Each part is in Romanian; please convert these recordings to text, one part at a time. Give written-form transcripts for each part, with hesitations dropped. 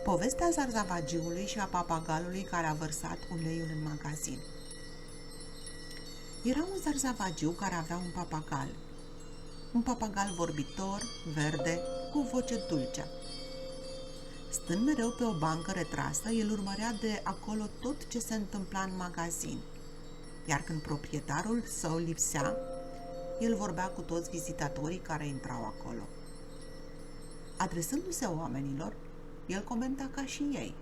Povestea zarzavagiului și a papagalului care a vărsat uleiul în magazin. Era un zarzavagiu care avea un papagal vorbitor, verde, cu o voce dulce. Stând mereu pe o bancă retrasă, el urmărea de acolo tot ce se întâmpla în magazin, iar când proprietarul său lipsea, el vorbea cu toți vizitatorii care intrau acolo. Adresându-se oamenilor, el comenta ca și ei,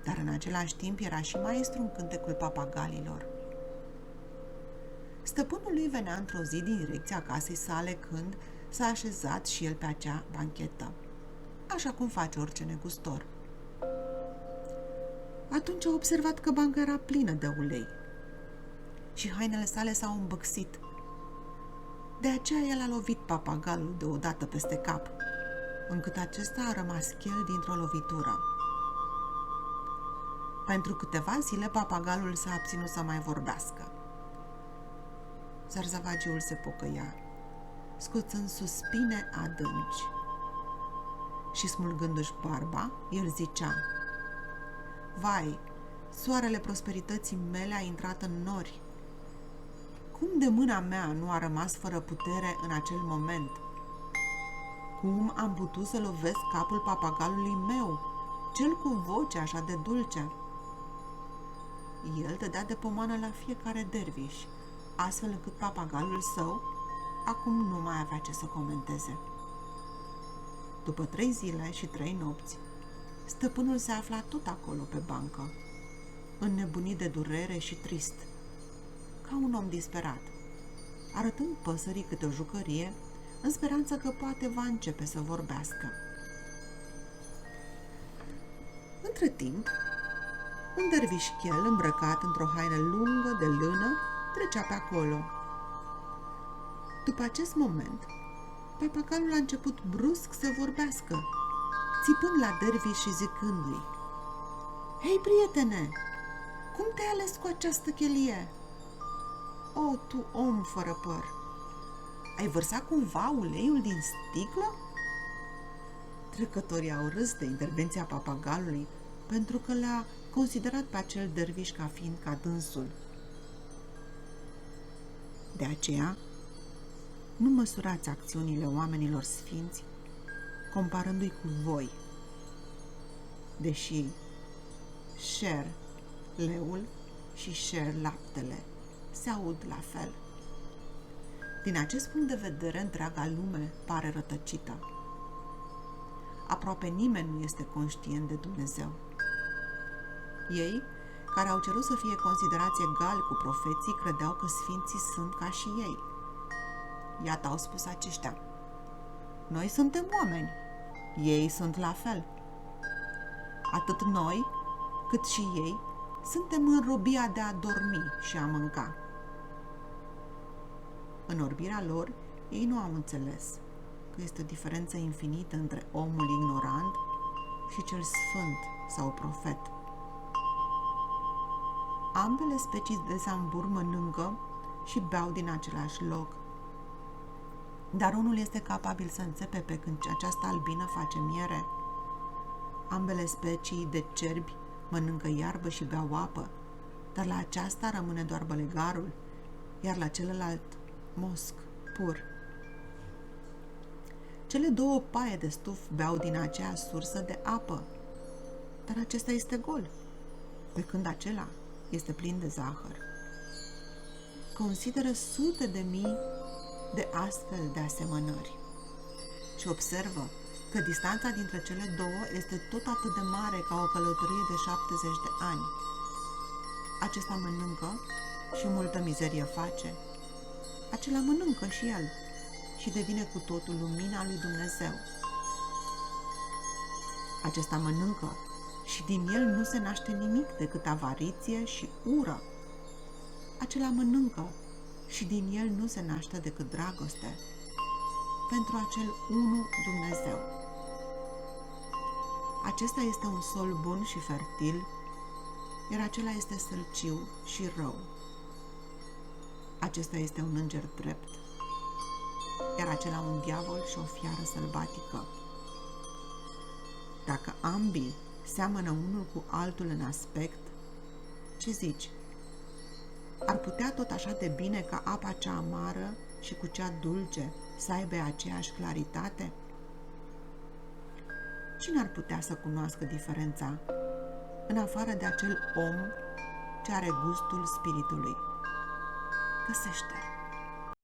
dar în același timp era și maestru în cântecul papagalilor. Stăpânul lui venea într-o zi din direcția casei sale când s-a așezat și el pe acea banchetă, așa cum face orice negustor. Atunci a observat că banca era plină de ulei și hainele sale s-au îmbăxit. De aceea el a lovit papagalul deodată peste cap, încât acesta a rămas chel dintr-o lovitură. Pentru câteva zile, papagalul s-a abținut să mai vorbească. Zarzavagiul se pocăia, scoțând suspine adânci. Și smulgându-și barba, el zicea: „Vai, soarele prosperității mele a intrat în nori. Cum de mâna mea nu a rămas fără putere în acel moment? Cum am putut să lovesc capul papagalului meu, cel cu voce așa de dulce?” El dădea de pomană la fiecare derviș, astfel încât papagalul său acum nu mai avea ce să comenteze. După 3 zile și 3 nopți, stăpânul se afla tot acolo pe bancă, înnebunit de durere și trist, ca un om disperat, arătând păsării câte o jucărie, în speranță că poate va începe să vorbească. Între timp, un dervișchel îmbrăcat într-o haină lungă de lână trecea pe acolo. După acest moment, papagalul a început brusc să vorbească, țipând la derviș și zicându-i: „Hei, prietene, cum te-ai ales cu această chelie? O, tu om fără păr, ai vărsat cumva uleiul din sticlă?” Trecătorii au râs de intervenția papagalului, pentru că l-a considerat pe acel derviș ca fiind ca dânsul. De aceea, nu măsurați acțiunile oamenilor sfinți comparându-i cu voi, deși Sher, leul, și Sher, laptele, se aud la fel. Din acest punct de vedere, întreaga lume pare rătăcită. Aproape nimeni nu este conștient de Dumnezeu. Ei, care au cerut să fie considerați egali cu profeții, credeau că sfinții sunt ca și ei. Iată, au spus aceștia: „Noi suntem oameni, ei sunt la fel. Atât noi, cât și ei, suntem în robia de a dormi și a mânca.” În orbirea lor, ei nu au înțeles că este o diferență infinită între omul ignorant și cel sfânt sau profet. Ambele specii de zambur mănâncă și beau din același loc, dar unul este capabil să înțepe pe când această albină face miere. Ambele specii de cerbi mănâncă iarbă și beau apă, dar la aceasta rămâne doar bălegarul, iar la celălalt mosc pur. Cele două paie de stuf beau din aceea sursă de apă, dar acesta este gol, pe când acela este plin de zahăr. Consideră sute de mii de astfel de asemănări și observă că distanța dintre cele două este tot atât de mare ca o călătorie de 70 de ani. Acesta mănâncă și multă mizerie face. Acela mănâncă și el și devine cu totul lumina lui Dumnezeu. Acesta mănâncă și din el nu se naște nimic decât avariție și ură. Acela mănâncă și din el nu se naște decât dragoste pentru acel unu Dumnezeu. Acesta este un sol bun și fertil, iar acela este sălciu și rău. Acesta este un înger drept, iar acela un diavol și o fiară sălbatică. Dacă ambii seamănă unul cu altul în aspect? Ce zici? Ar putea tot așa de bine ca apa cea amară și cu cea dulce să aibă aceeași claritate? Cine ar putea să cunoască diferența, în afară de acel om ce are gustul spiritului? Găsește!